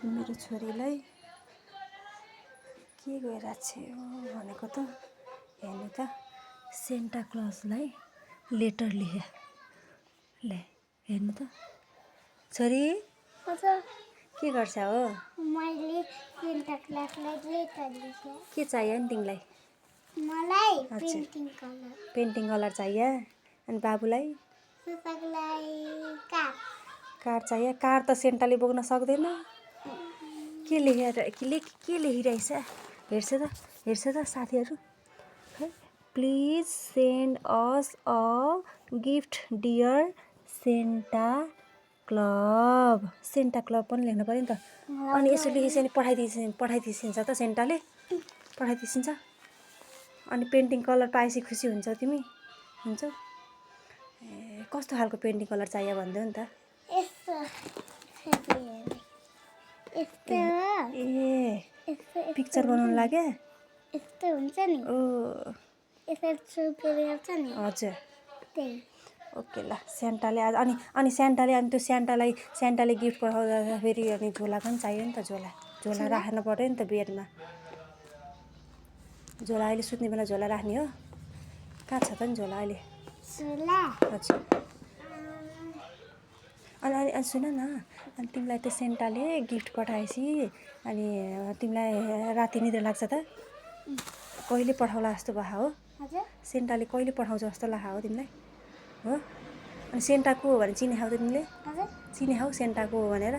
मेरो छोरीलाई के गइरहेछ भनेको त हेर्नु त सेन्टा क्लजलाई लेटर लेखे ले हेर्नु त छोरी के गर्छ हो मैले सेन्टा क्लजलाई लेटर लेखे के चाहियो नि तिमीलाई मलाई अच्छा। पेन्टिङ कलर पेन्टिङ कलर चाहियो अनि बाबुलाई सुसाकलाई कार कार चाहियो कार त सेन्टाले बोक्न सक्दैन के लेखिरहेछ हेर्छ त साथीहरू है please send us a gift dear Santa club पनि लेख्नु पऱ्यो नि त अनि यसो लेखेपछि अनि पठाइदिन्छ त सेन्टाले पठाइदिन्छ अनि पेन्टिङ कलर पाएपछि खुसी हुन्छ तिमी हुन्छौ ए कस्तो खालको पेन्टिङ कलर चाहियो भनिदेऊ नि त यस्तो ए पिक्चर बनाउनु लाग्यो यस्तो हुन्छ नि ओ यसरी चुपेर गर्छ नि हजुर त्यही ओके ल सेन्टाले आज अनि सेन्टाले अनि त्यो सेन्टाले गिफ्ट पठाउँदा फेरि अनि झोला पनि चाहियो नि त झोला राख्नु पऱ्यो नि त बेडमा झोला अहिले सुत्ने बेला झोला राख्ने हो कहाँ छ त नि झोला अहिले झोला हजुर अनि सुन न अनि तिमीलाई त्यो सेन्टाले गिफ्ट पठाएपछि अनि तिमीलाई राति निद्रा लाग्छ त कहिले पठाउला जस्तो भयो हो हजुर सेन्टाले कहिले पठाउँछ जस्तो लाग्यो हो तिमीलाई हो अनि सेन्टा को हो भने चिने खाऊ त तिमीले हजुर चिने खाऊ सेन्टा को हो भनेर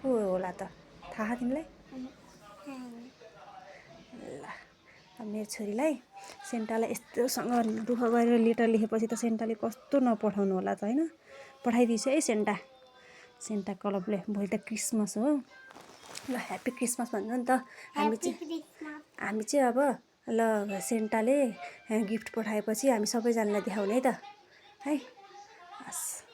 को होला त थाहा तिमीलाई ल अब मेरो छोरीलाई सेन्टालाई यस्तोसँग दुःख गरेर लेटर लेखेपछि त सेन्टाले कस्तो नपठाउनु होला त होइन पठाइदिएछ है सेन्टा क्लबले भोलि त क्रिसमस हो ल ह्याप्पी क्रिसमस भन्नु नि त हामी चाहिँ अब ल सेन्टाले गिफ्ट पठाएपछि हामी सबैजनालाई देखाउने है त है हस्